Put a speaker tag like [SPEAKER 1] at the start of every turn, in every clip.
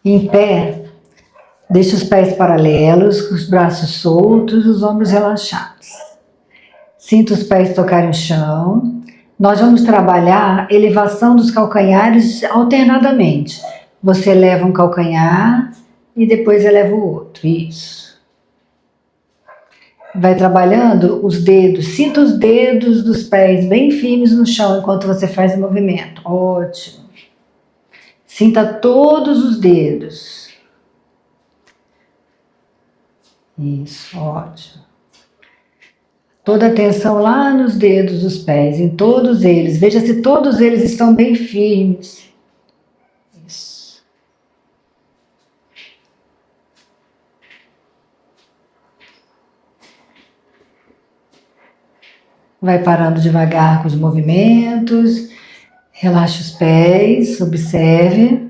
[SPEAKER 1] Em pé, deixe os pés paralelos, com os braços soltos, os ombros relaxados. Sinta os pés tocarem o chão. Nós vamos trabalhar a elevação dos calcanhares alternadamente. Você eleva um calcanhar e depois eleva o outro. Isso. Vai trabalhando os dedos. Sinta os dedos dos pés bem firmes no chão enquanto você faz o movimento. Ótimo. Sinta todos os dedos. Isso, ótimo. Toda a atenção lá nos dedos dos pés, em todos eles. Veja se todos eles estão bem firmes. Isso. Vai parando devagar com os movimentos. Relaxe os pés, observe.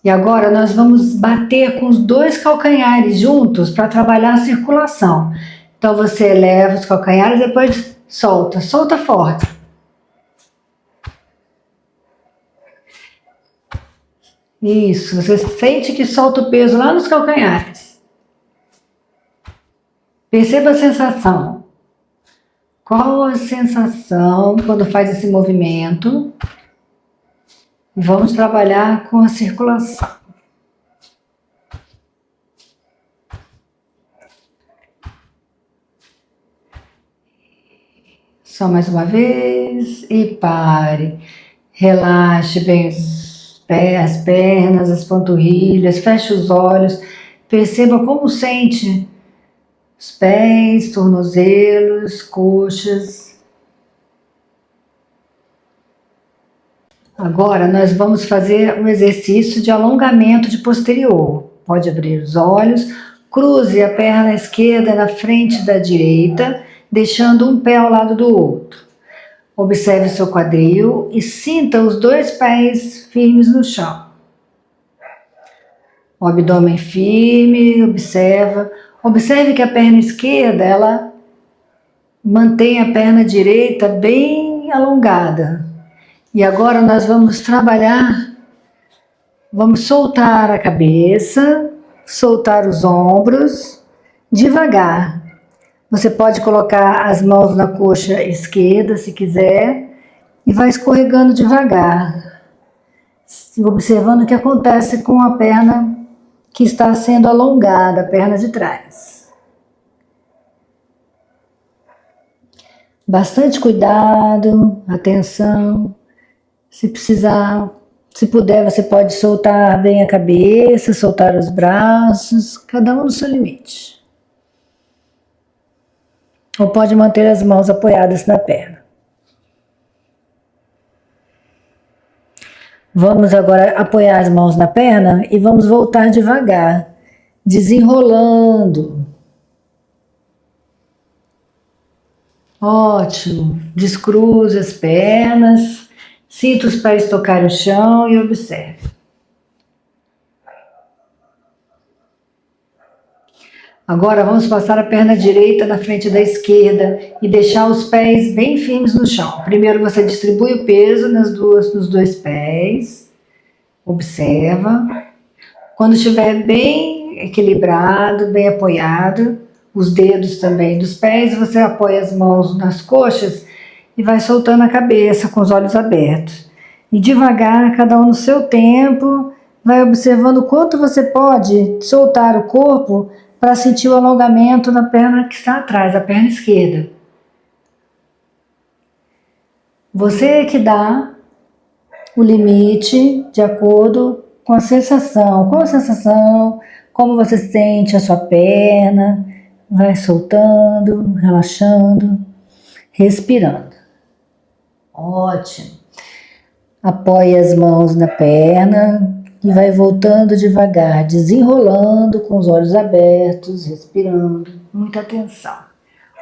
[SPEAKER 1] E agora nós vamos bater com os dois calcanhares juntos para trabalhar a circulação. Então você eleva os calcanhares e depois solta. Solta forte. Isso, você sente que solta o peso lá nos calcanhares. Perceba a sensação. Qual a sensação quando faz esse movimento? E vamos trabalhar com a circulação. Só mais uma vez e pare. Relaxe bem os pés, as pernas, as panturrilhas, feche os olhos. Perceba como sente os pés, tornozelos, coxas. Agora nós vamos fazer um exercício de alongamento de posterior. Pode abrir os olhos, cruze a perna esquerda na frente da direita, deixando um pé ao lado do outro. Observe seu quadril e sinta os dois pés firmes no chão. O abdômen firme, observe que a perna esquerda, ela mantém a perna direita bem alongada. E agora nós vamos trabalhar, vamos soltar a cabeça, soltar os ombros, devagar. Você pode colocar as mãos na coxa esquerda, se quiser, e vai escorregando devagar, observando o que acontece com a perna que está sendo alongada, a perna de trás. Bastante cuidado, atenção. Se precisar, se puder, você pode soltar bem a cabeça, soltar os braços, cada um no seu limite. Ou pode manter as mãos apoiadas na perna. Vamos agora apoiar as mãos na perna e vamos voltar devagar, desenrolando. Ótimo. Descruze as pernas, sinta os pés tocar o chão e observe. Agora vamos passar a perna direita na frente da esquerda e deixar os pés bem firmes no chão. Primeiro você distribui o peso nos dois pés. Observa. Quando estiver bem equilibrado, bem apoiado, os dedos também dos pés, você apoia as mãos nas coxas e vai soltando a cabeça com os olhos abertos. E devagar, cada um no seu tempo, vai observando o quanto você pode soltar o corpo para sentir o alongamento na perna que está atrás, a perna esquerda. Você é que dá o limite de acordo com a sensação. Qual a sensação? Como você sente a sua perna? Vai soltando, relaxando, respirando. Ótimo. Apoie as mãos na perna e vai voltando devagar, desenrolando com os olhos abertos, respirando. Muita atenção.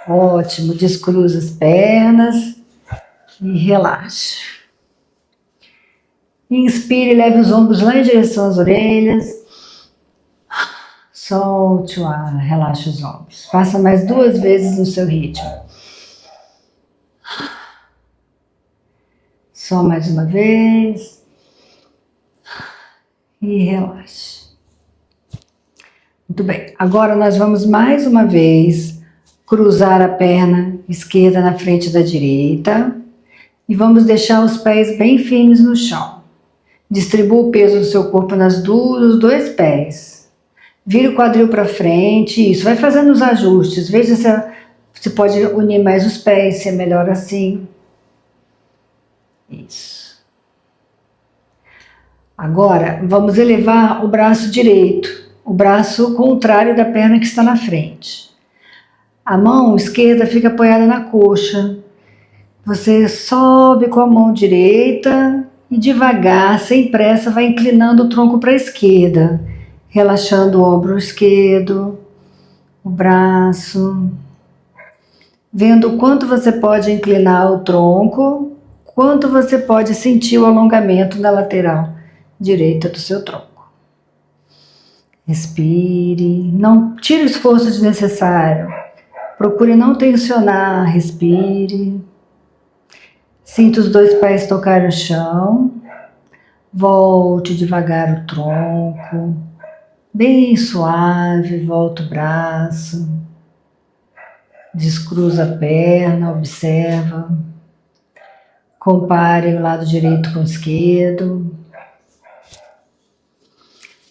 [SPEAKER 1] Ótimo. Descruza as pernas e relaxe. Inspire e leve os ombros lá em direção às orelhas. Solte o ar, relaxe os ombros. Faça mais 2 vezes no seu ritmo. Só mais uma vez. e relaxe. Muito bem, agora nós vamos mais uma vez cruzar a perna esquerda na frente da direita e vamos deixar os pés bem firmes no chão. Distribua o peso do seu corpo nos dois pés. Vira o quadril para frente, isso, vai fazendo os ajustes, veja se você pode unir mais os pés, se é melhor assim. Isso. Agora, vamos elevar o braço direito, o braço contrário da perna que está na frente. A mão esquerda fica apoiada na coxa. Você sobe com a mão direita e devagar, sem pressa, vai inclinando o tronco para a esquerda, relaxando o ombro esquerdo, o braço, vendo o quanto você pode inclinar o tronco, quanto você pode sentir o alongamento na lateral direita do seu tronco. Respire, não tire o esforço desnecessário, procure não tensionar, respire. Sinta os dois pés tocar o chão, volte devagar o tronco, bem suave, volta o braço, descruza a perna, observa, compare o lado direito com o esquerdo.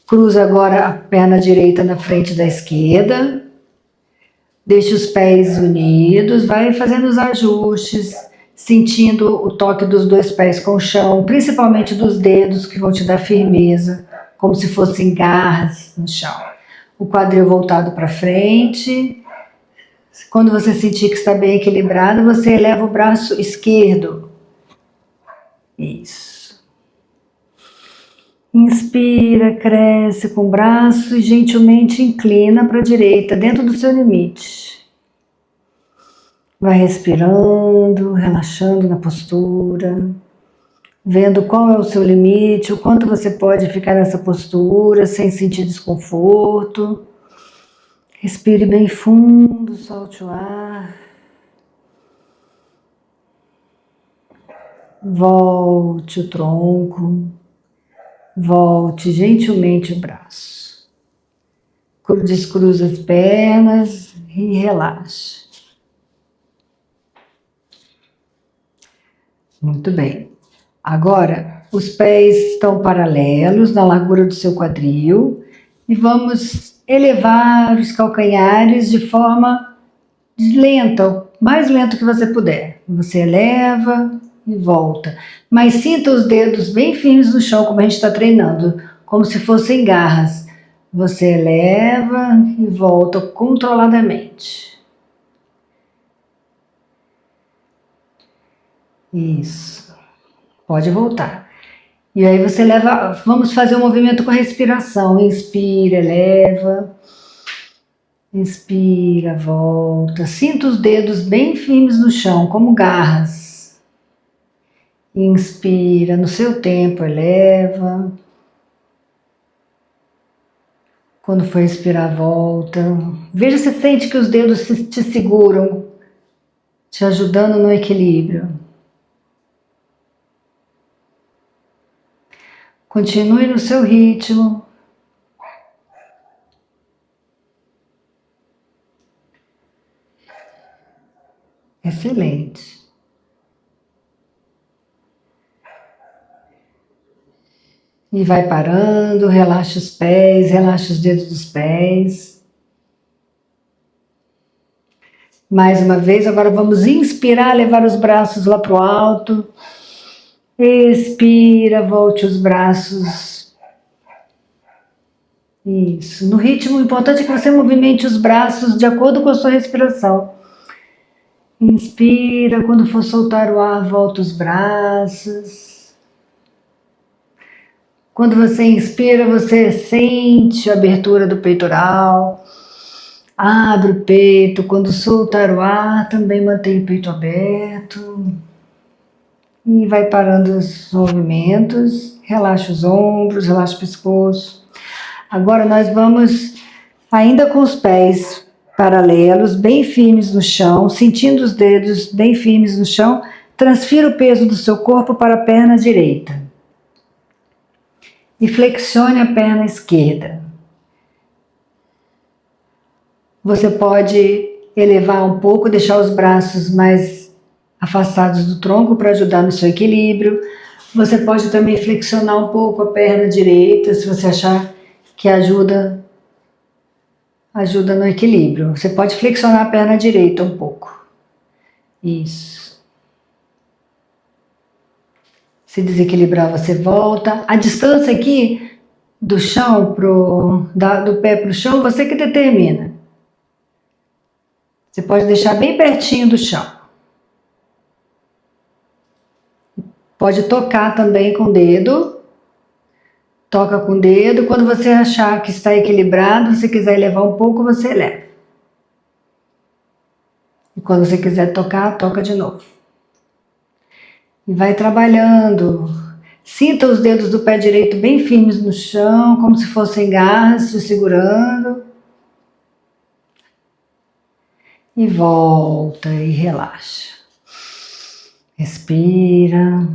[SPEAKER 1] Cruza agora a perna direita na frente da esquerda, deixe os pés unidos, vai fazendo os ajustes, sentindo o toque dos dois pés com o chão, principalmente dos dedos que vão te dar firmeza, como se fossem garras no chão. O quadril voltado para frente. Quando você sentir que está bem equilibrado, você eleva o braço esquerdo. Isso. Inspira, cresce com o braço e gentilmente inclina para a direita, dentro do seu limite. Vai respirando, relaxando na postura, vendo qual é o seu limite, o quanto você pode ficar nessa postura sem sentir desconforto. Respire bem fundo, solte o ar. Volte o tronco. Volte gentilmente o braço. Descruza as pernas e relaxe. Muito bem. Agora, os pés estão paralelos na largura do seu quadril e vamos elevar os calcanhares de forma lenta, o mais lento que você puder. Você eleva e volta. Mas sinta os dedos bem firmes no chão, como a gente está treinando, como se fossem garras. Você eleva e volta controladamente. Isso. Pode voltar. E aí você leva, vamos fazer um movimento com a respiração. Inspira, eleva. Inspira, volta. Sinta os dedos bem firmes no chão, como garras. Inspira, no seu tempo, eleva. Quando for expirar, volta. Veja se sente que os dedos te seguram, te ajudando no equilíbrio. Continue no seu ritmo. Excelente. E vai parando, relaxa os pés, relaxa os dedos dos pés. Mais uma vez, agora vamos inspirar, levar os braços lá para o alto. Expira, volte os braços. Isso. No ritmo, o importante é que você movimente os braços de acordo com a sua respiração. Inspira, quando for soltar o ar, volta os braços. Quando você inspira, você sente a abertura do peitoral. Abre o peito. Quando soltar o ar, também mantém o peito aberto. E vai parando os movimentos. Relaxa os ombros, relaxa o pescoço. Agora nós vamos, ainda com os pés paralelos, bem firmes no chão, sentindo os dedos bem firmes no chão, transfira o peso do seu corpo para a perna direita. e flexione a perna esquerda. Você pode elevar um pouco, deixar os braços mais afastados do tronco para ajudar no seu equilíbrio. Você pode também flexionar um pouco a perna direita, se você achar que ajuda no equilíbrio. Você pode flexionar a perna direita um pouco. Isso. Se desequilibrar, você volta. A distância aqui do chão do pé para o chão, você que determina. Você pode deixar bem pertinho do chão. Pode tocar também com o dedo. Toca com o dedo. Quando você achar que está equilibrado, se quiser elevar um pouco, você eleva. E quando você quiser tocar, toca de novo. E vai trabalhando. Sinta os dedos do pé direito bem firmes no chão, como se fossem garras te segurando. E volta e relaxa. Respira.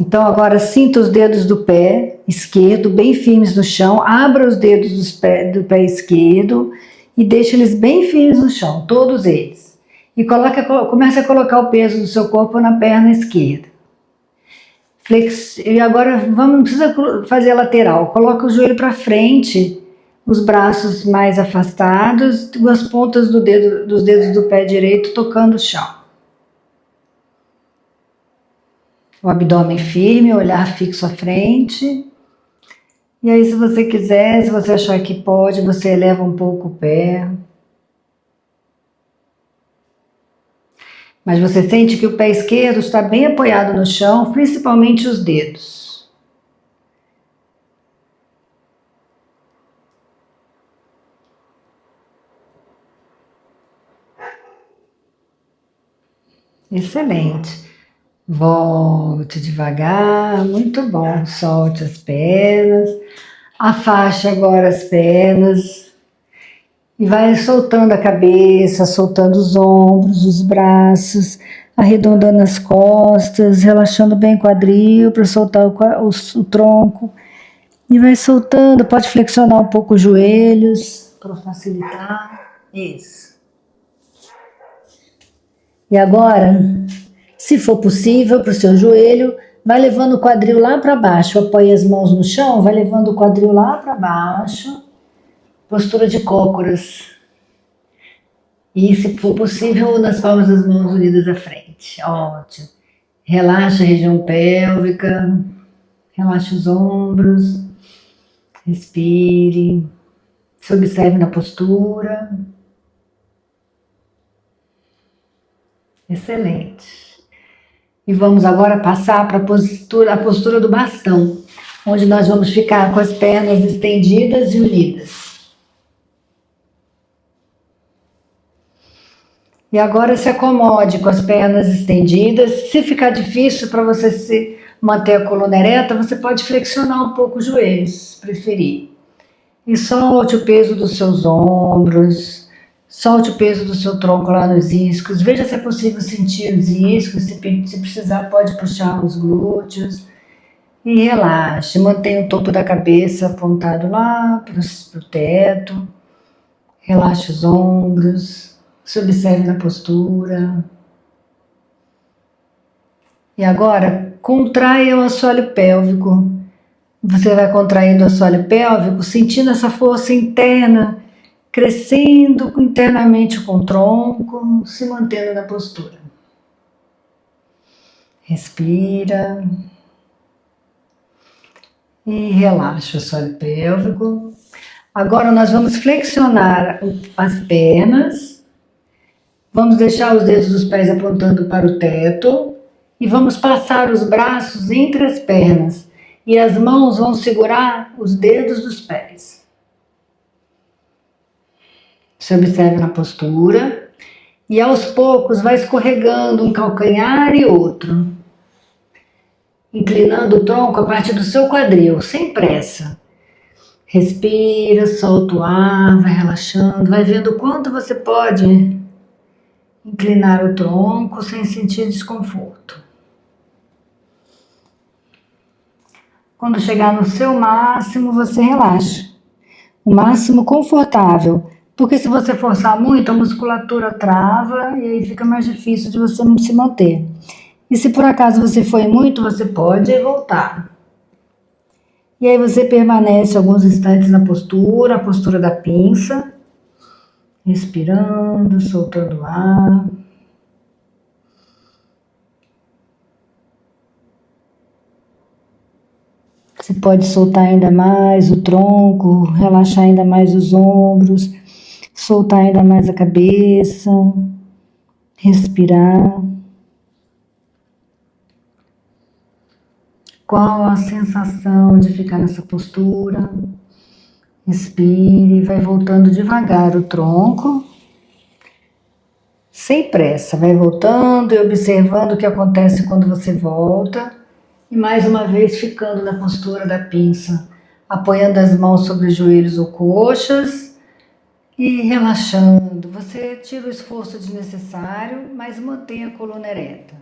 [SPEAKER 1] Então agora sinta os dedos do pé esquerdo bem firmes no chão. Abra os dedos do pé esquerdo e deixe eles bem firmes no chão, todos eles. E comece a colocar o peso do seu corpo na perna esquerda. E agora não precisa fazer lateral. Coloca o joelho para frente, os braços mais afastados, as pontas dos dedos do pé direito tocando o chão. O abdômen firme, olhar fixo à frente. E aí, se você quiser, se você achar que pode, você eleva um pouco o pé. Mas você sente que o pé esquerdo está bem apoiado no chão, principalmente os dedos. Excelente. Volte devagar, muito bom. Solte as pernas, afaste agora as pernas e vai soltando a cabeça, soltando os ombros, os braços, arredondando as costas, relaxando bem o quadril para soltar o tronco. E vai soltando, pode flexionar um pouco os joelhos para facilitar. Isso. E agora, se for possível, para o seu joelho, vai levando o quadril lá para baixo. Apoie as mãos no chão, vai levando o quadril lá para baixo. Postura de cócoras. E, se for possível, nas palmas das mãos unidas à frente. Ótimo. Relaxa a região pélvica. Relaxa os ombros. Respire. Se observe na postura. Excelente. E vamos agora passar para a postura do bastão, onde nós vamos ficar com as pernas estendidas e unidas. E agora se acomode com as pernas estendidas. Se ficar difícil para você manter a coluna ereta, você pode flexionar um pouco os joelhos, se preferir. E solte o peso dos seus ombros. Solte o peso do seu tronco lá nos iscos. Veja se é possível sentir os iscos. Se precisar, pode puxar os glúteos. E relaxe. Mantenha o topo da cabeça apontado lá para o teto. Relaxe os ombros. Se observe na postura. E agora, contraia o assoalho pélvico. Você vai contraindo o assoalho pélvico, sentindo essa força interna, crescendo internamente com o tronco, se mantendo na postura. Respira. E relaxa o assoalho pélvico. Agora nós vamos flexionar as pernas. Vamos deixar os dedos dos pés apontando para o teto. E vamos passar os braços entre as pernas. E as mãos vão segurar os dedos dos pés. Se observe na postura. E aos poucos vai escorregando um calcanhar e outro. Inclinando o tronco a partir do seu quadril, sem pressa. Respira, solta o ar, vai relaxando. Vai vendo o quanto você pode inclinar o tronco sem sentir desconforto. Quando chegar no seu máximo, você relaxa. O máximo confortável. Porque se você forçar muito, a musculatura trava e aí fica mais difícil de você se manter. E se por acaso você foi muito, você pode voltar. E aí você permanece alguns instantes na postura, a postura da pinça. Respirando, soltando o ar. Você pode soltar ainda mais o tronco, relaxar ainda mais os ombros, soltar ainda mais a cabeça, respirar. Qual a sensação de ficar nessa postura? Respire, vai voltando devagar o tronco, sem pressa, vai voltando e observando o que acontece quando você volta. E mais uma vez ficando na postura da pinça, apoiando as mãos sobre os joelhos ou coxas e relaxando. Você tira o esforço desnecessário, mas mantém a coluna ereta.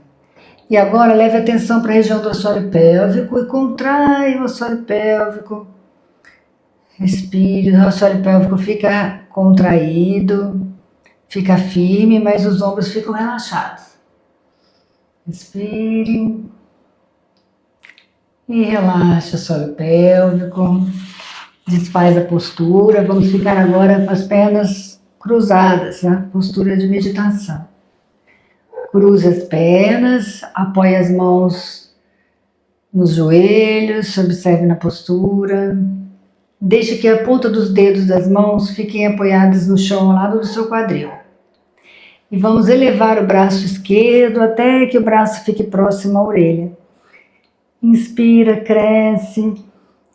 [SPEAKER 1] E agora leve atenção para a região do assoalho pélvico e contrai o assoalho pélvico. Respire, o assoalho pélvico fica contraído, fica firme, mas os ombros ficam relaxados. Respire. E relaxa o assoalho pélvico, desfaz a postura. Vamos ficar agora com as pernas cruzadas, né? Postura de meditação. Cruze as pernas, apoie as mãos nos joelhos, observe na postura. Deixe que a ponta dos dedos das mãos fiquem apoiadas no chão ao lado do seu quadril. E vamos elevar o braço esquerdo até que o braço fique próximo à orelha. Inspira, cresce,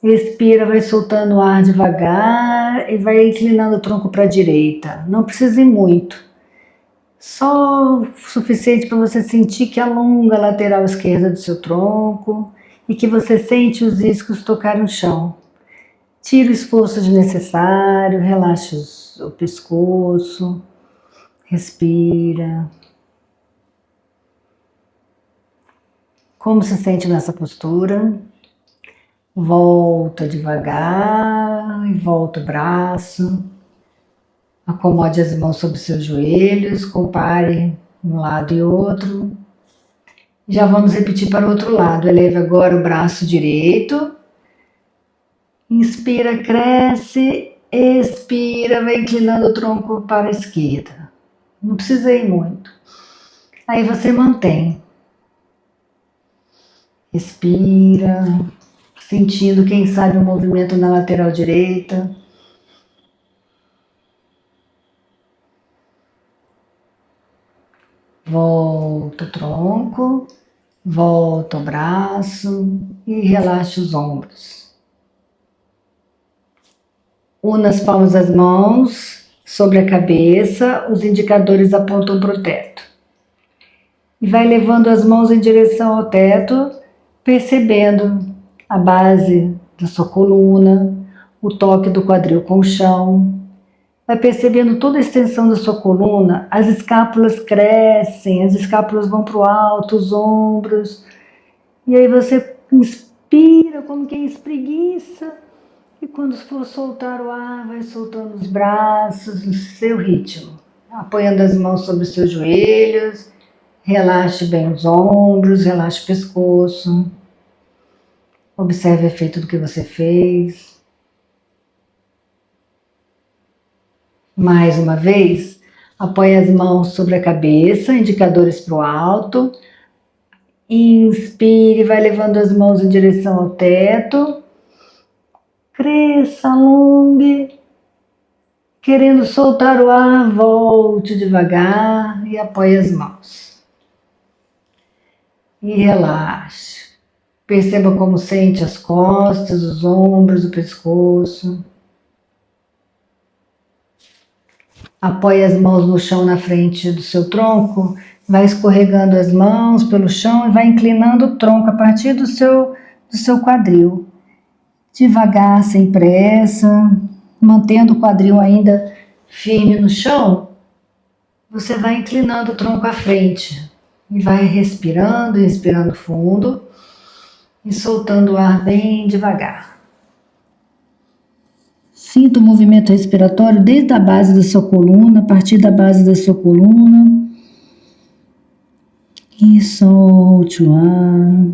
[SPEAKER 1] expira, vai soltando o ar devagar e vai inclinando o tronco para a direita. Não precisa ir muito, só o suficiente para você sentir que alonga a lateral esquerda do seu tronco e que você sente os isquios tocarem o chão. Tira o esforço desnecessário, relaxa o pescoço, respira. Como se sente nessa postura? Volta devagar e volta o braço. Acomode as mãos sobre seus joelhos, compare um lado e outro. Já vamos repetir para o outro lado. Eleve agora o braço direito. Inspira, cresce. Expira, vai inclinando o tronco para a esquerda. Não precisa ir muito. Aí você mantém. Respira, sentindo, quem sabe, um movimento na lateral direita. Volta o tronco, volta o braço e relaxa os ombros. Una as palmas das mãos sobre a cabeça, os indicadores apontam para o teto. E vai levando as mãos em direção ao teto, percebendo a base da sua coluna, o toque do quadril com o chão. Vai percebendo toda a extensão da sua coluna, as escápulas crescem, as escápulas vão para o alto, os ombros. E aí você inspira como quem espreguiça. E quando for soltar o ar, vai soltando os braços no seu ritmo. Apoiando as mãos sobre os seus joelhos. Relaxe bem os ombros, relaxe o pescoço. Observe o efeito do que você fez. Mais uma vez, apoie as mãos sobre a cabeça, indicadores para o alto. Inspire, vai levando as mãos em direção ao teto. Cresça, alongue. Querendo soltar o ar, volte devagar e apoie as mãos. E relaxe. Perceba como sente as costas, os ombros, o pescoço. Apoie as mãos no chão na frente do seu tronco, vai escorregando as mãos pelo chão e vai inclinando o tronco a partir do seu quadril. Devagar, sem pressa, mantendo o quadril ainda firme no chão, você vai inclinando o tronco à frente. E vai respirando, inspirando fundo. e soltando o ar bem devagar. Sinta o movimento respiratório desde a base da sua coluna, a partir da base da sua coluna. E solte o ar.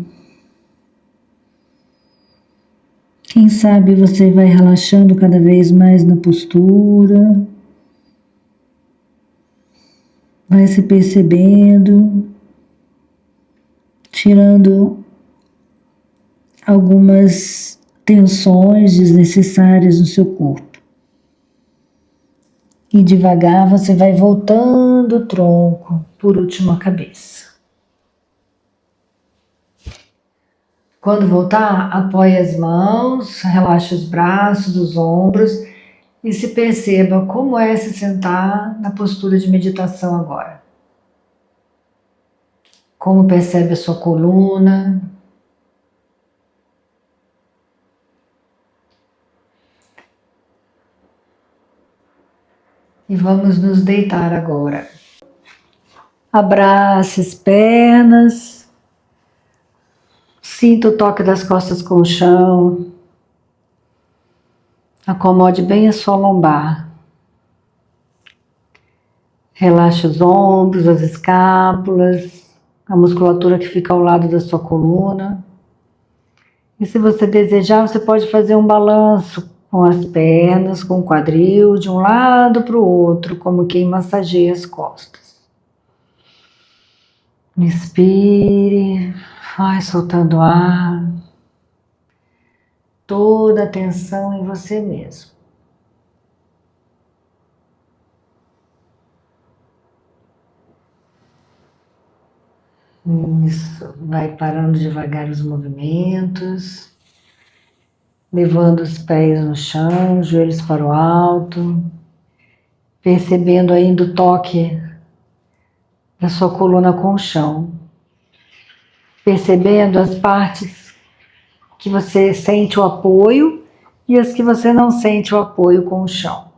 [SPEAKER 1] Quem sabe você vai relaxando cada vez mais na postura. Vai se percebendo, tirando algumas tensões desnecessárias no seu corpo. E devagar você vai voltando o tronco, por último a cabeça. Quando voltar, apoie as mãos, relaxe os braços, os ombros e se perceba como é se sentar na postura de meditação agora. Como percebe a sua coluna. E vamos nos deitar agora. Abrace as pernas. Sinta o toque das costas com o chão. Acomode bem a sua lombar. Relaxe os ombros, as escápulas, a musculatura que fica ao lado da sua coluna. E se você desejar, você pode fazer um balanço com as pernas, com o quadril, de um lado para o outro, como quem massageia as costas. Inspire, vai soltando ar, toda a atenção em você mesmo. Isso, vai parando devagar os movimentos, levando os pés no chão, joelhos para o alto, percebendo ainda o toque da sua coluna com o chão, percebendo as partes que você sente o apoio e as que você não sente o apoio com o chão.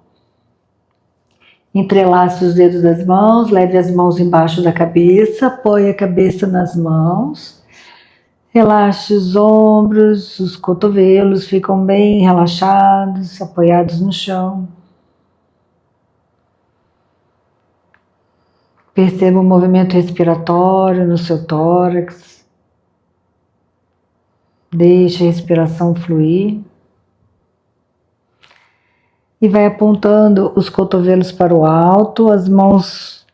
[SPEAKER 1] Entrelace os dedos das mãos, leve as mãos embaixo da cabeça, apoie a cabeça nas mãos, relaxe os ombros, os cotovelos ficam bem relaxados, apoiados no chão. Perceba o movimento respiratório no seu tórax. Deixe a respiração fluir. E vai apontando os cotovelos para o alto, as mãos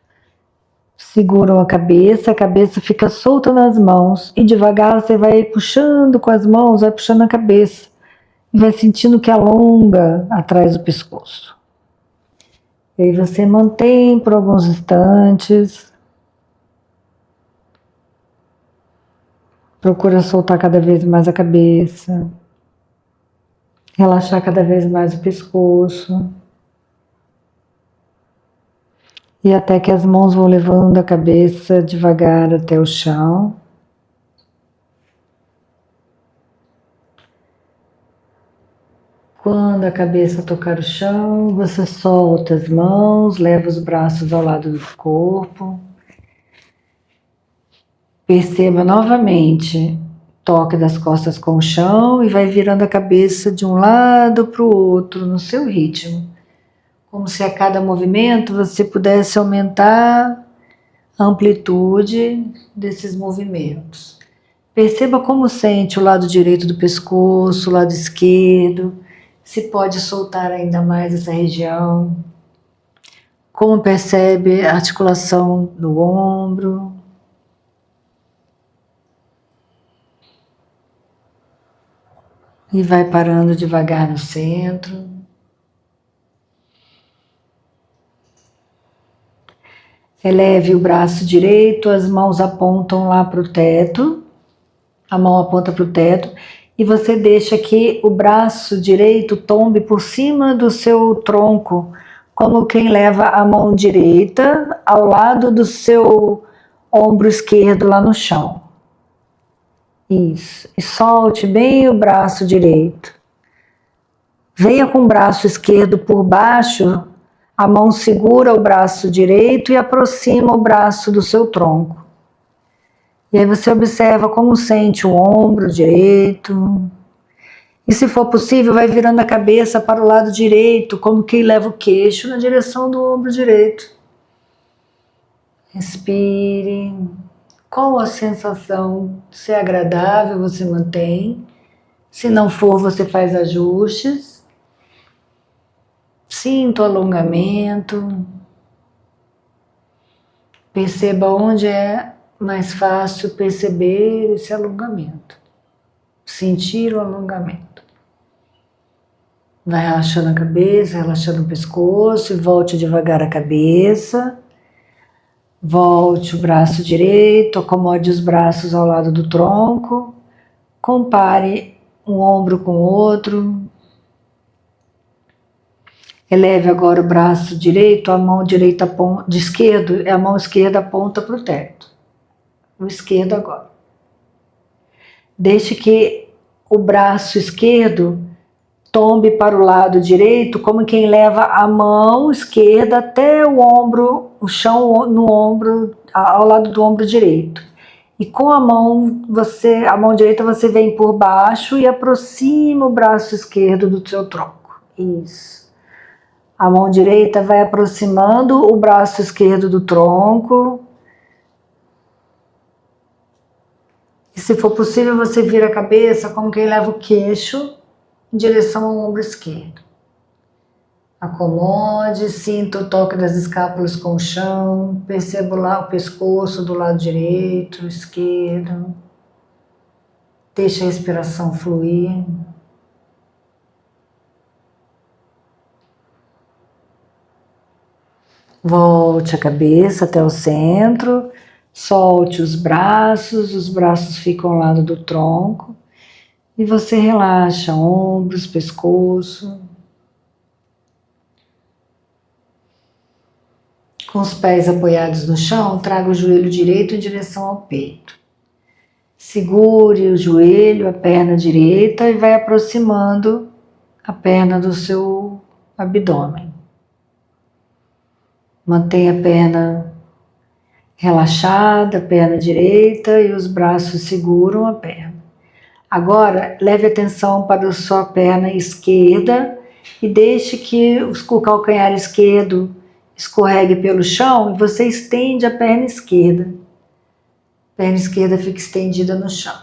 [SPEAKER 1] seguram a cabeça fica solta nas mãos. E devagar você vai puxando com as mãos, vai puxando a cabeça. E vai sentindo que alonga atrás do pescoço. E aí você mantém por alguns instantes. Procura soltar cada vez mais a cabeça. Relaxar cada vez mais o pescoço. E até que as mãos vão levando a cabeça devagar até o chão. Quando a cabeça tocar o chão, você solta as mãos, leva os braços ao lado do corpo. Perceba novamente toque das costas com o chão e vai virando a cabeça de um lado para o outro no seu ritmo. Como se a cada movimento você pudesse aumentar a amplitude desses movimentos. Perceba como sente o lado direito do pescoço, o lado esquerdo, se pode soltar ainda mais essa região. Como percebe a articulação do ombro. E vai parando devagar no centro. Eleve o braço direito, as mãos apontam lá para o teto. A mão aponta para o teto. E você deixa que o braço direito tombe por cima do seu tronco, como quem leva a mão direita ao lado do seu ombro esquerdo lá no chão. Isso. E solte bem o braço direito. Venha com o braço esquerdo por baixo, a mão segura o braço direito e aproxima o braço do seu tronco. E aí você observa como sente o ombro direito. E se for possível, vai virando a cabeça para o lado direito, como quem leva o queixo na direção do ombro direito. Respire. Qual a sensação? Se é agradável, você mantém. Se não for, você faz ajustes. Sinta o alongamento. Perceba onde é mais fácil perceber esse alongamento. Sentir o alongamento. Vai relaxando a cabeça, relaxando o pescoço e volte devagar a cabeça. Volte o braço direito, acomode os braços ao lado do tronco. Compare um ombro com o outro. Eleve agora o braço direito, a mão direita de esquerdo, a mão esquerda aponta para o teto. O esquerdo agora. Deixe que o braço esquerdo tombe para o lado direito, como quem leva a mão esquerda até o ombro, o chão no ombro, ao lado do ombro direito. E com a mão direita você vem por baixo e aproxima o braço esquerdo do seu tronco. Isso. A mão direita vai aproximando o braço esquerdo do tronco. E se for possível, você vira a cabeça como quem leva o queixo em direção ao ombro esquerdo. Acomode, sinta o toque das escápulas com o chão, perceba lá o pescoço do lado direito, esquerdo. Deixe a respiração fluir. Volte a cabeça até o centro, solte os braços ficam ao lado do tronco e você relaxa ombros, pescoço. Com os pés apoiados no chão, traga o joelho direito em direção ao peito. Segure o joelho, a perna direita e vai aproximando a perna do seu abdômen. Mantenha a perna relaxada, a perna direita e os braços seguram a perna. Agora, leve atenção para a sua perna esquerda e deixe que o calcanhar esquerdo escorregue pelo chão e você estende a perna esquerda. A perna esquerda fica estendida no chão.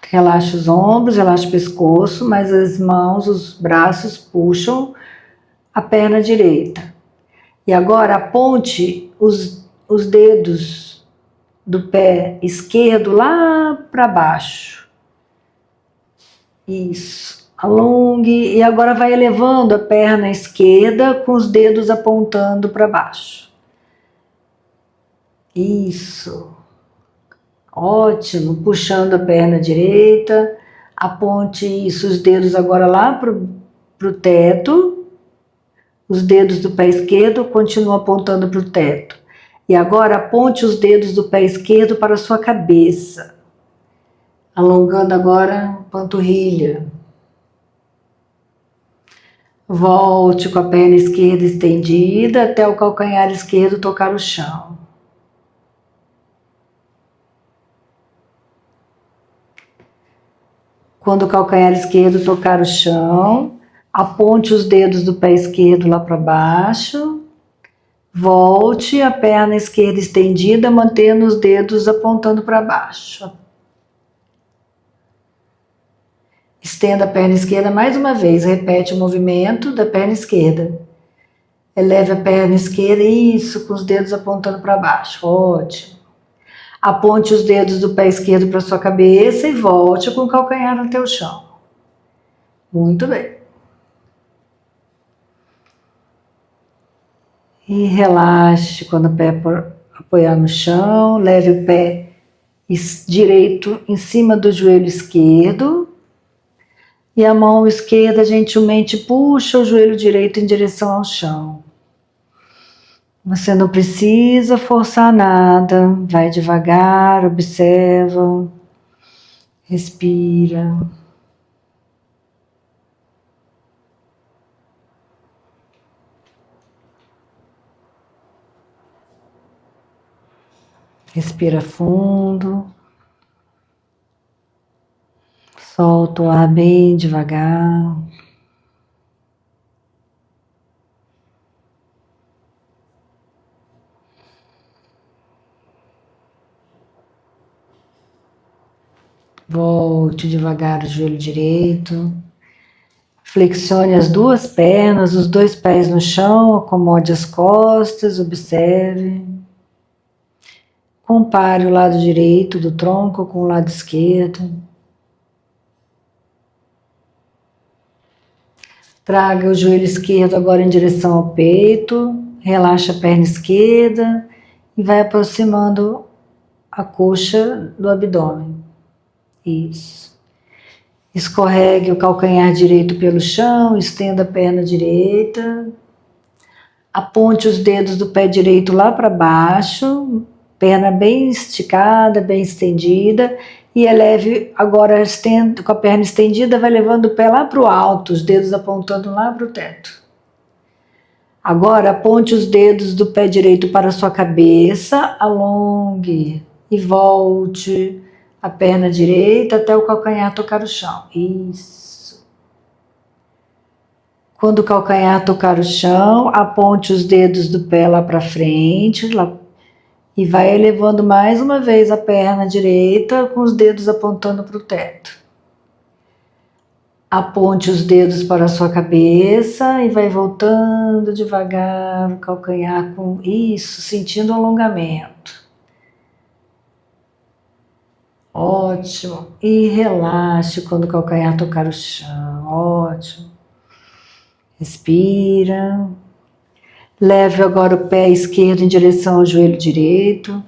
[SPEAKER 1] Relaxa os ombros, relaxa o pescoço, mas as mãos, os braços puxam a perna direita. E agora aponte os dedos do pé esquerdo lá para baixo. Isso. Alongue e agora vai elevando a perna esquerda com os dedos apontando para baixo. Isso. Ótimo. Puxando a perna direita. Aponte isso, os dedos agora lá para o teto. Os dedos do pé esquerdo continuam apontando para o teto. E agora aponte os dedos do pé esquerdo para a sua cabeça. Alongando agora a panturrilha. Volte com a perna esquerda estendida até o calcanhar esquerdo tocar o chão. Quando o calcanhar esquerdo tocar o chão, aponte os dedos do pé esquerdo lá para baixo. Volte a perna esquerda estendida, mantendo os dedos apontando para baixo. Estenda a perna esquerda mais uma vez, repete o movimento da perna esquerda. Eleve a perna esquerda, isso, com os dedos apontando para baixo, ótimo. Aponte os dedos do pé esquerdo para sua cabeça e volte com o calcanhar até o chão. Muito bem. E relaxe quando o pé apoiar no chão, leve o pé direito em cima do joelho esquerdo. E a mão esquerda gentilmente puxa o joelho direito em direção ao chão. Você não precisa forçar nada, vai devagar, observa, respira. Respira fundo. Solta o ar bem devagar. Volte devagar o joelho direito. Flexione as duas pernas, os dois pés no chão, acomode as costas, observe. Compare o lado direito do tronco com o lado esquerdo. Traga o joelho esquerdo agora em direção ao peito. Relaxa a perna esquerda e vai aproximando a coxa do abdômen. Isso. Escorregue o calcanhar direito pelo chão, estenda a perna direita. Aponte os dedos do pé direito lá para baixo, perna bem esticada, bem estendida. E eleve, agora com a perna estendida, vai levando o pé lá para o alto, os dedos apontando lá para o teto. Agora aponte os dedos do pé direito para a sua cabeça, alongue e volte a perna direita até o calcanhar tocar o chão. Isso. Quando o calcanhar tocar o chão, aponte os dedos do pé lá para frente e vai elevando mais uma vez a perna direita com os dedos apontando para o teto. Aponte os dedos para a sua cabeça e vai voltando devagar o calcanhar com isso, sentindo o alongamento. Ótimo. E relaxe quando o calcanhar tocar o chão. Ótimo. Respira. Leve agora o pé esquerdo em direção ao joelho direito.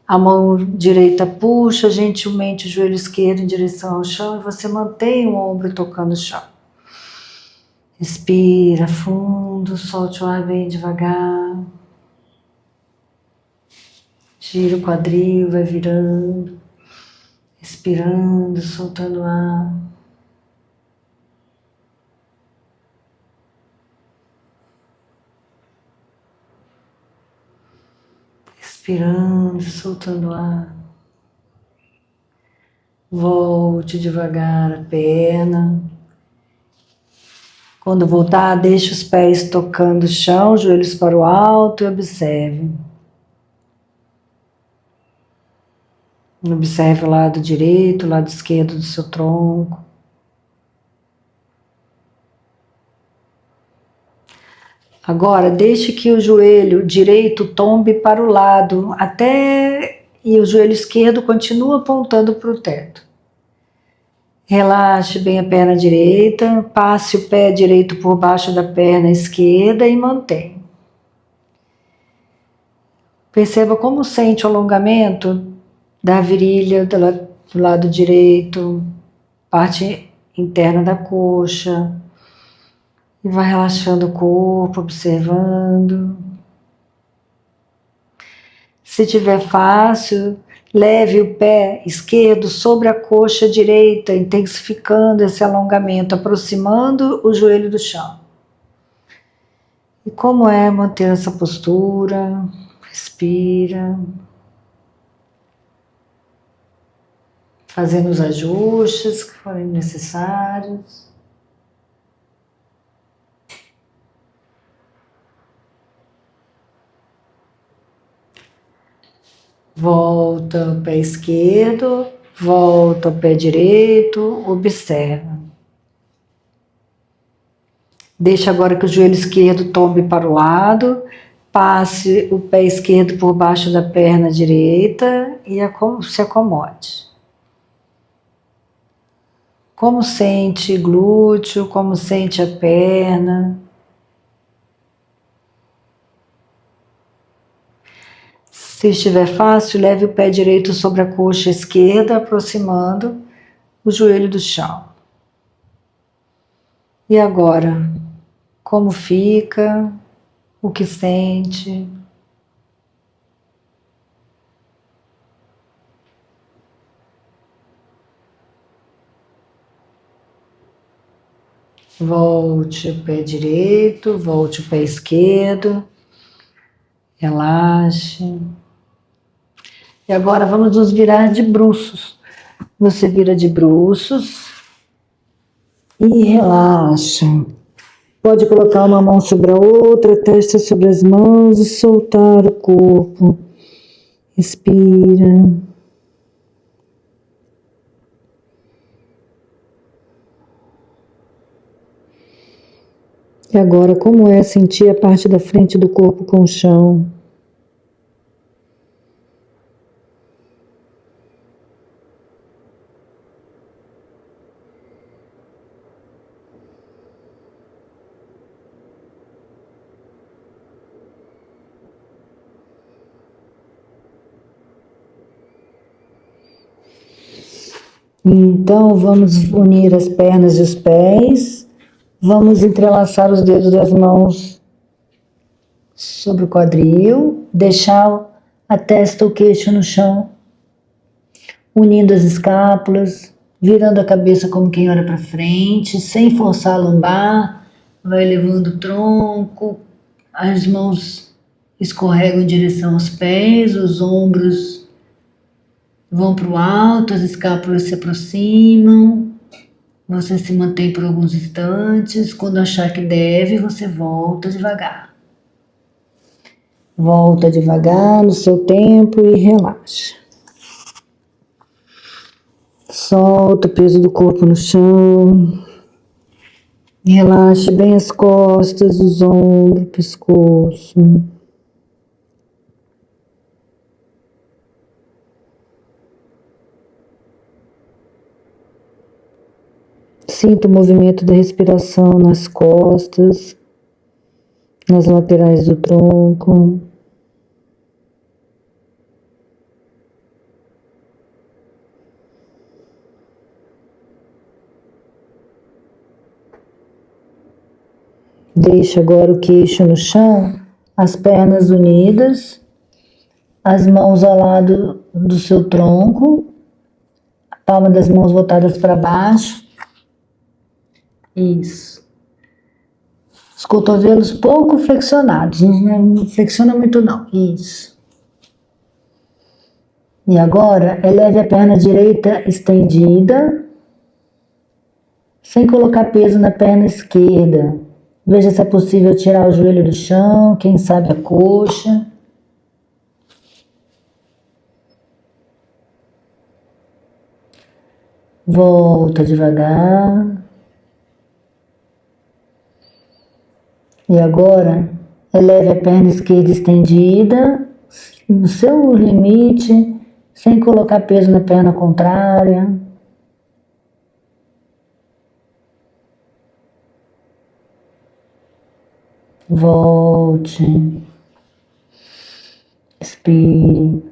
[SPEAKER 1] A mão direita puxa gentilmente o joelho esquerdo em direção ao chão e você mantém o ombro tocando o chão. Respira fundo, solte o ar bem devagar. Gira o quadril, vai virando. Respirando, soltando o ar. Respirando, soltando o ar. Volte devagar a perna. Quando voltar, deixe os pés tocando o chão, joelhos para o alto e observe. Observe o lado direito, o lado esquerdo do seu tronco. Agora, deixe que o joelho direito tombe para o lado, e o joelho esquerdo continua apontando para o teto. Relaxe bem a perna direita, passe o pé direito por baixo da perna esquerda e mantenha. Perceba como sente o alongamento da virilha do lado direito, parte interna da coxa. E vai relaxando o corpo, observando. Se tiver fácil, leve o pé esquerdo sobre a coxa direita, intensificando esse alongamento, aproximando o joelho do chão. E como é manter essa postura? Respira. Fazendo os ajustes que forem necessários. Volta o pé esquerdo, volta o pé direito, observa. Deixa agora que o joelho esquerdo tombe para o lado, passe o pé esquerdo por baixo da perna direita e se acomode. Como sente glúteo, como sente a perna. Se estiver fácil, leve o pé direito sobre a coxa esquerda, aproximando o joelho do chão. E agora, como fica? O que sente? Volte o pé direito, volte o pé esquerdo. Relaxe. E agora vamos nos virar de bruços. Você vira de bruços e relaxa. Pode colocar uma mão sobre a outra, testa sobre as mãos e soltar o corpo. Respira. E agora, como é sentir a parte da frente do corpo com o chão? Então, vamos unir as pernas e os pés. Vamos entrelaçar os dedos das mãos sobre o quadril, deixar a testa, o queixo no chão, unindo as escápulas, virando a cabeça como quem olha para frente, sem forçar a lombar, vai levando o tronco, as mãos escorregam em direção aos pés, os ombros vão para o alto, as escápulas se aproximam, você se mantém por alguns instantes, quando achar que deve, você volta devagar. Volta devagar no seu tempo e relaxa. Solta o peso do corpo no chão. Relaxe bem as costas, os ombros, o pescoço. Sinta o movimento da respiração nas costas, nas laterais do tronco. Deixa agora o queixo no chão, as pernas unidas, as mãos ao lado do seu tronco, a palma das mãos voltadas para baixo. Isso. Os cotovelos pouco flexionados, não flexiona muito não. Isso. E agora, eleve a perna direita estendida, sem colocar peso na perna esquerda. Veja se é possível tirar o joelho do chão, quem sabe a coxa. Volta devagar. E agora, eleve a perna esquerda estendida, no seu limite, sem colocar peso na perna contrária. Volte. Expire.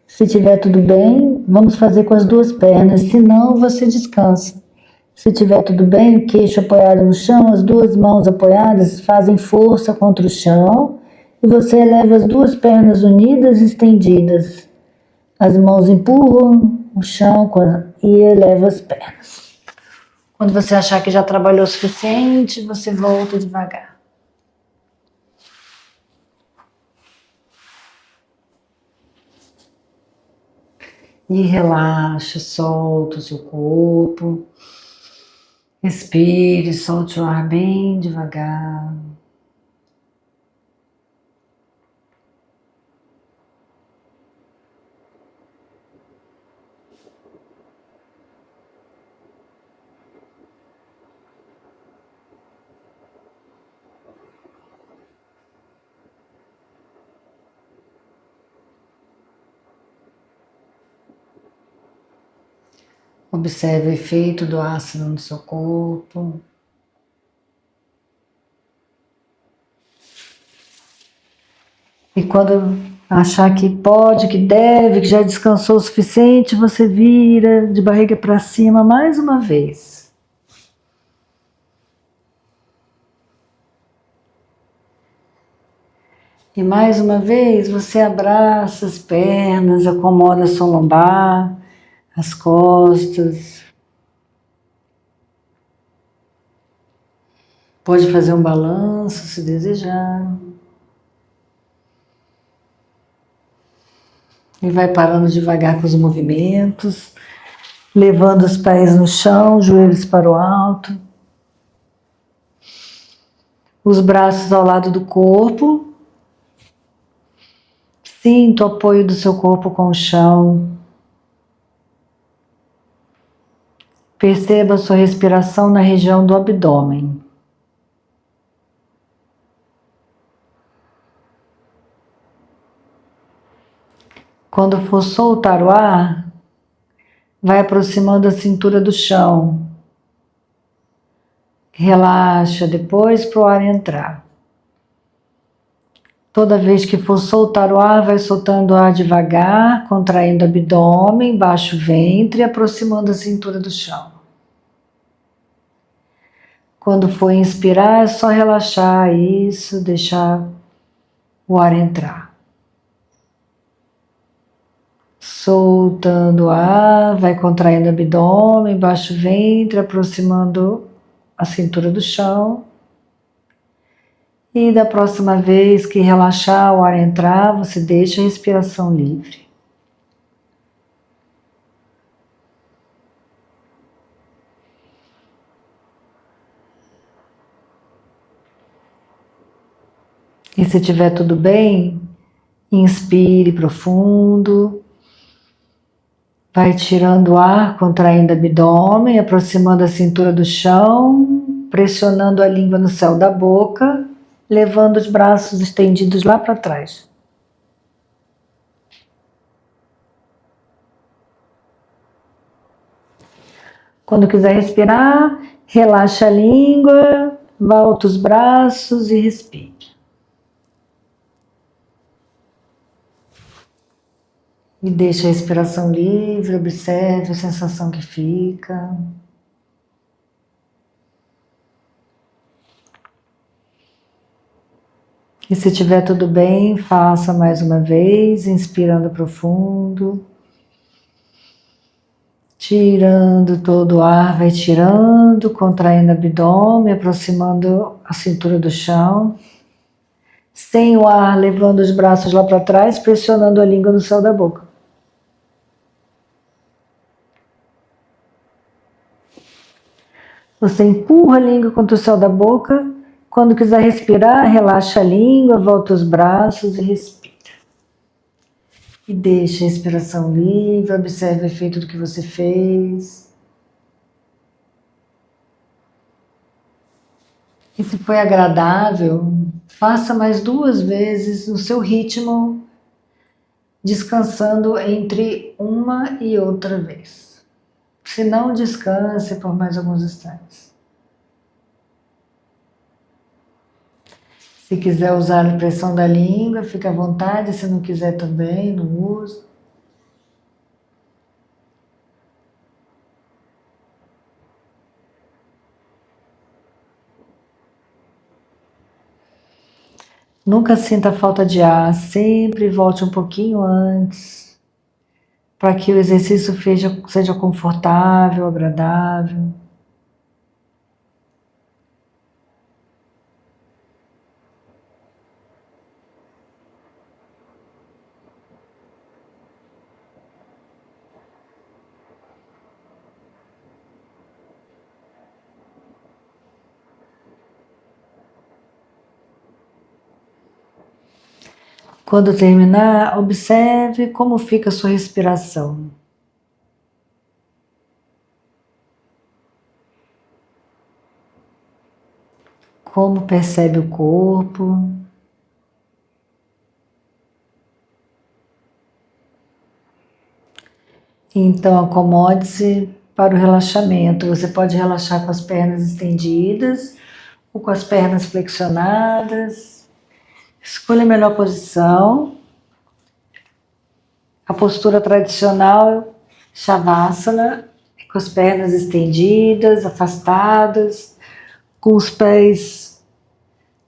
[SPEAKER 1] Se tiver tudo bem, vamos fazer com as duas pernas, se não, você descansa. Se tiver tudo bem, o queixo apoiado no chão, as duas mãos apoiadas fazem força contra o chão e você eleva as duas pernas unidas e estendidas. As mãos empurram o chão e eleva as pernas. Quando você achar que já trabalhou o suficiente, você volta devagar. E relaxa, solta o seu corpo. Respire, solte o ar bem devagar. Observe o efeito do ácido no seu corpo. E quando achar que pode, que deve, que já descansou o suficiente, você vira de barriga para cima mais uma vez. E mais uma vez você abraça as pernas, acomoda a sua lombar, as costas. Pode fazer um balanço se desejar. E vai parando devagar com os movimentos, levando os pés no chão, joelhos para o alto. Os braços ao lado do corpo. Sinta o apoio do seu corpo com o chão. Perceba a sua respiração na região do abdômen. Quando for soltar o ar, vai aproximando a cintura do chão. Relaxa depois para o ar entrar. Toda vez que for soltar o ar, vai soltando o ar devagar, contraindo o abdômen, baixo o ventre e aproximando a cintura do chão. Quando for inspirar, é só relaxar isso, deixar o ar entrar. Soltando o ar, vai contraindo o abdômen, baixo o ventre, aproximando a cintura do chão. E da próxima vez que relaxar, o ar entrar, você deixa a respiração livre. E se tiver tudo bem, inspire profundo. Vai tirando o ar, contraindo o abdômen, aproximando a cintura do chão, pressionando a língua no céu da boca, levando os braços estendidos lá para trás. Quando quiser respirar, relaxa a língua, volta os braços e respire. E deixa a respiração livre, observe a sensação que fica. E se tiver tudo bem, faça mais uma vez, inspirando profundo. Tirando todo o ar, vai tirando, contraindo o abdômen, aproximando a cintura do chão. Sem o ar, levando os braços lá para trás, pressionando a língua no céu da boca. Você empurra a língua contra o céu da boca. Quando quiser respirar, relaxa a língua, volta os braços e respira. E deixa a respiração livre, observe o efeito do que você fez. E se foi agradável, faça mais 2 vezes no seu ritmo, descansando entre uma e outra vez. Se não, descanse por mais alguns instantes. Se quiser usar a pressão da língua, fique à vontade. Se não quiser também, não use. Nunca sinta falta de ar, sempre volte um pouquinho antes, para que o exercício seja confortável, agradável. Quando terminar, observe como fica a sua respiração. Como percebe o corpo. Então, acomode-se para o relaxamento. Você pode relaxar com as pernas estendidas ou com as pernas flexionadas. Escolha a melhor posição. A postura tradicional é Shavasana, com as pernas estendidas, afastadas, com os pés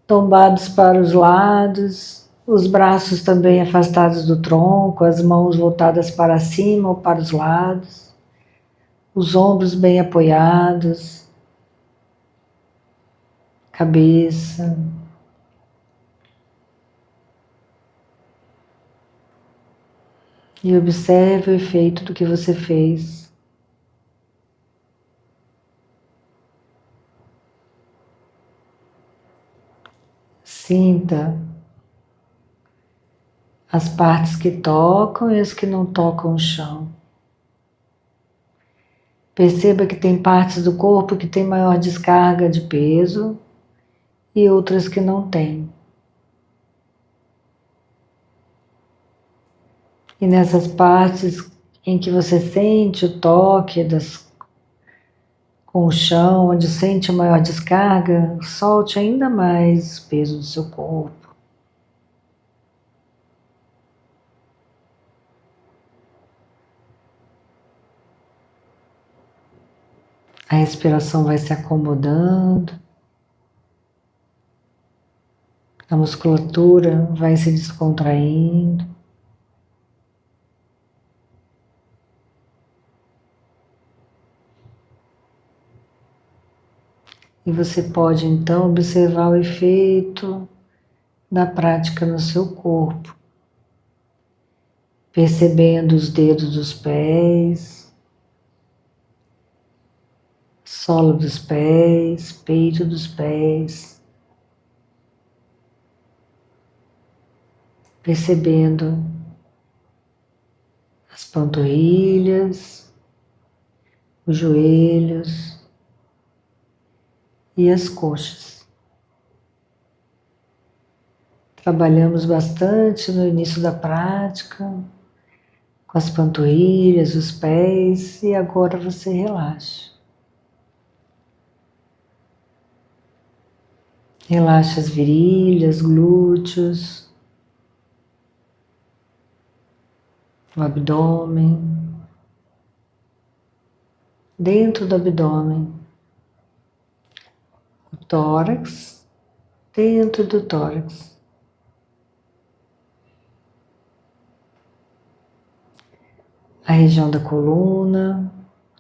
[SPEAKER 1] tombados para os lados, os braços também afastados do tronco, as mãos voltadas para cima ou para os lados, os ombros bem apoiados, cabeça. E observe o efeito do que você fez. Sinta as partes que tocam e as que não tocam o chão. Perceba que tem partes do corpo que tem maior descarga de peso e outras que não têm. E nessas partes em que você sente o toque com o chão, onde sente maior descarga, solte ainda mais peso do seu corpo. A respiração vai se acomodando, a musculatura vai se descontraindo. E você pode então observar o efeito da prática no seu corpo, percebendo os dedos dos pés, solo dos pés, peito dos pés, percebendo as panturrilhas, os joelhos e as coxas. Trabalhamos bastante no início da prática, com as panturrilhas, os pés, e agora você relaxa. Relaxa as virilhas, glúteos, o abdômen, dentro do abdômen, o tórax, dentro do tórax. A região da coluna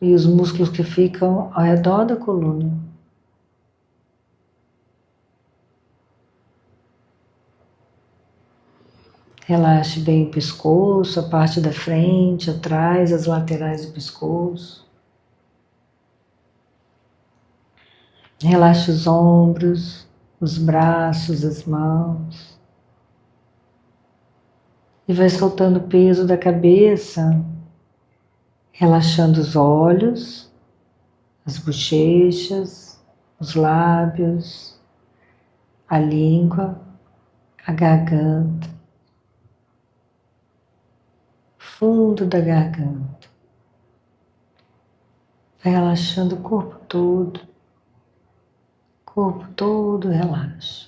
[SPEAKER 1] e os músculos que ficam ao redor da coluna. Relaxe bem o pescoço, a parte da frente, atrás, as laterais do pescoço. Relaxe os ombros, os braços, as mãos. E vai soltando o peso da cabeça, relaxando os olhos, as bochechas, os lábios, a língua, a garganta, fundo da garganta. Vai relaxando o corpo todo relaxa.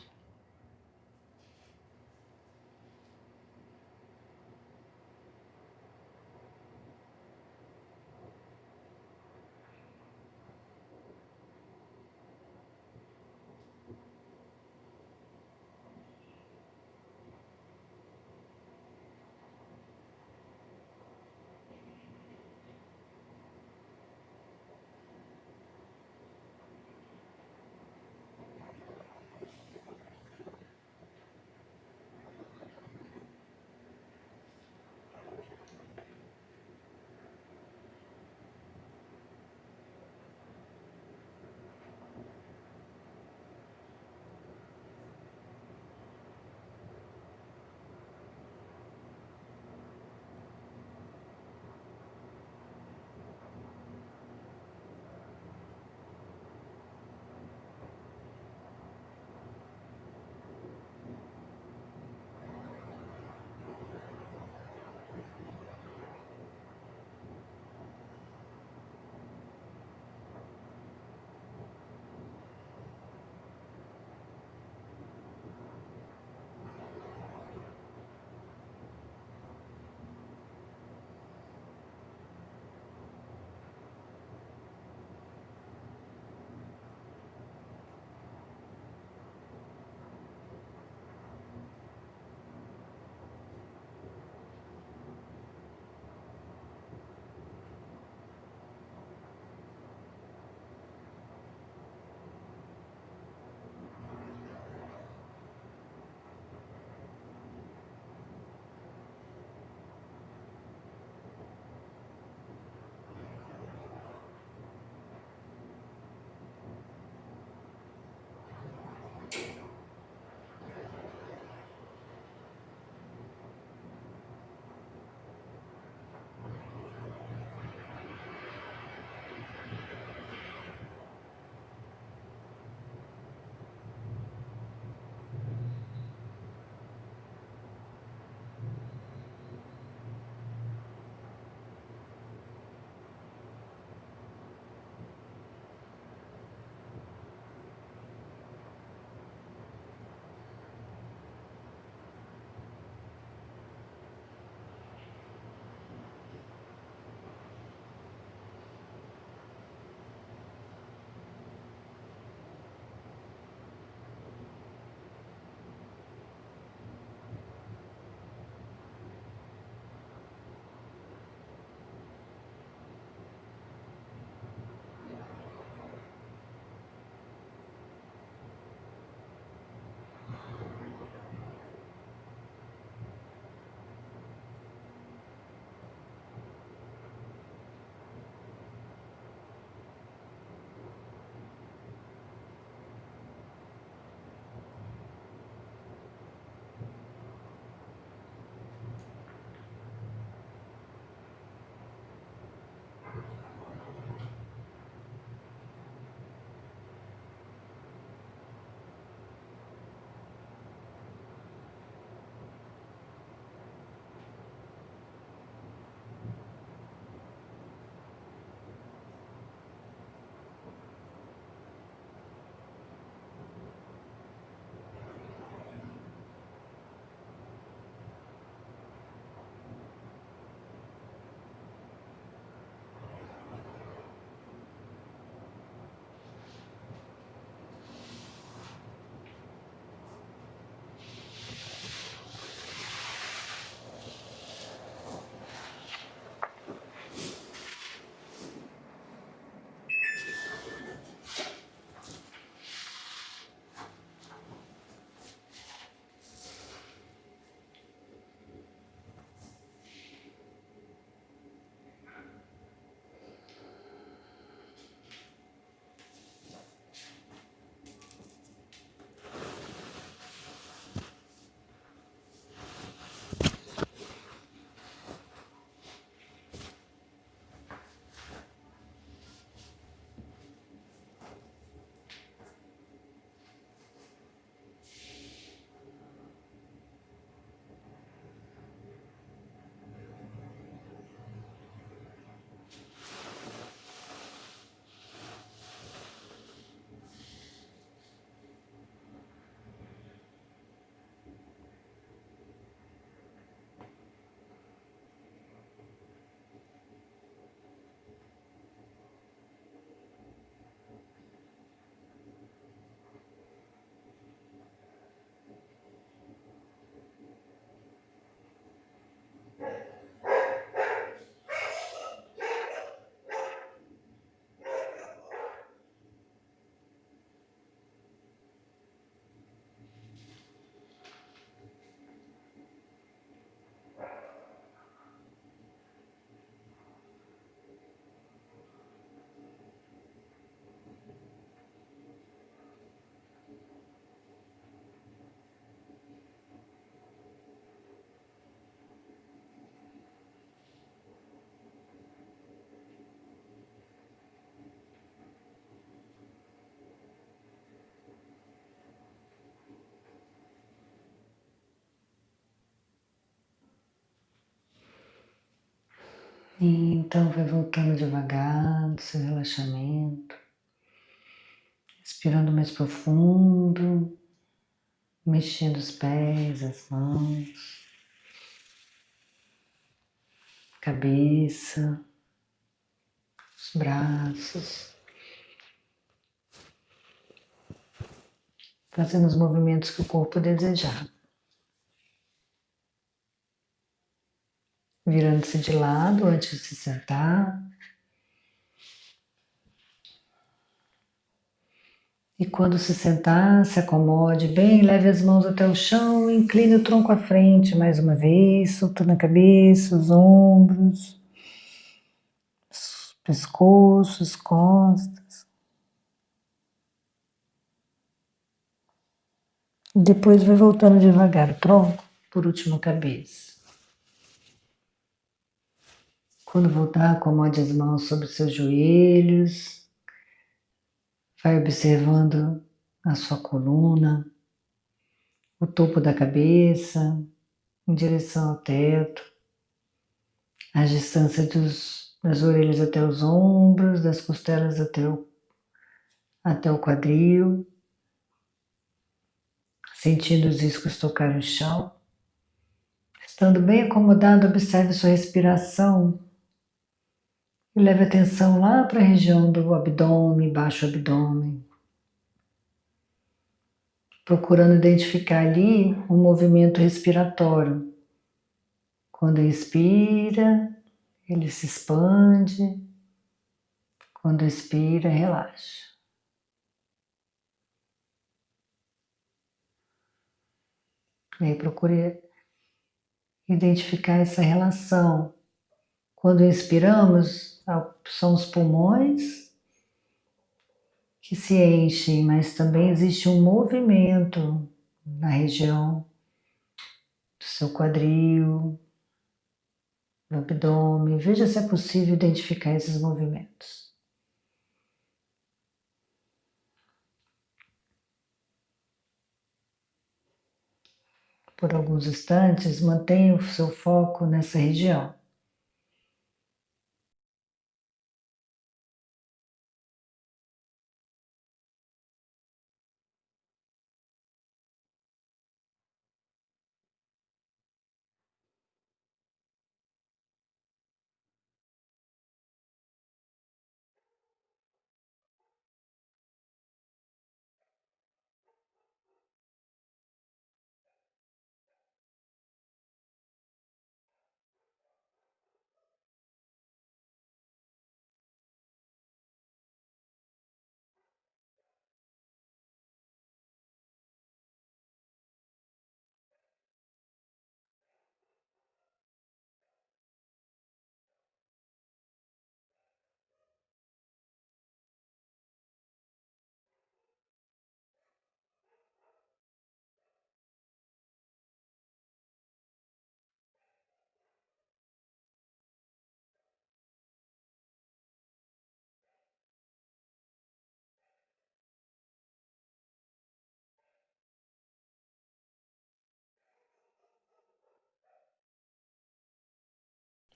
[SPEAKER 1] E então vai voltando devagar do seu relaxamento, respirando mais profundo, mexendo os pés, as mãos, cabeça, os braços, fazendo os movimentos que o corpo desejar. Virando-se de lado antes de se sentar. E quando se sentar, se acomode bem, leve as mãos até o chão e incline o tronco à frente mais uma vez, soltando a cabeça, os ombros, pescoço, as costas. Depois vai voltando devagar o tronco, por último a cabeça. Quando voltar, acomode as mãos sobre os seus joelhos, vai observando a sua coluna, o topo da cabeça, em direção ao teto, a distância das orelhas até os ombros, das costelas até o quadril, sentindo os iscos tocar o chão. Estando bem acomodado, observe sua respiração e leve atenção lá para a região do abdômen, baixo abdômen, procurando identificar ali um movimento respiratório. Quando inspira, ele se expande. Quando expira, relaxa. E aí procure identificar essa relação. Quando inspiramos, são os pulmões que se enchem, mas também existe um movimento na região do seu quadril, do abdômen. Veja se é possível identificar esses movimentos. Por alguns instantes, mantenha o seu foco nessa região.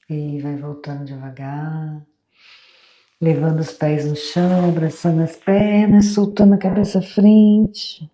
[SPEAKER 1] E vai voltando devagar, levando os pés no chão, abraçando as pernas, soltando a cabeça à frente.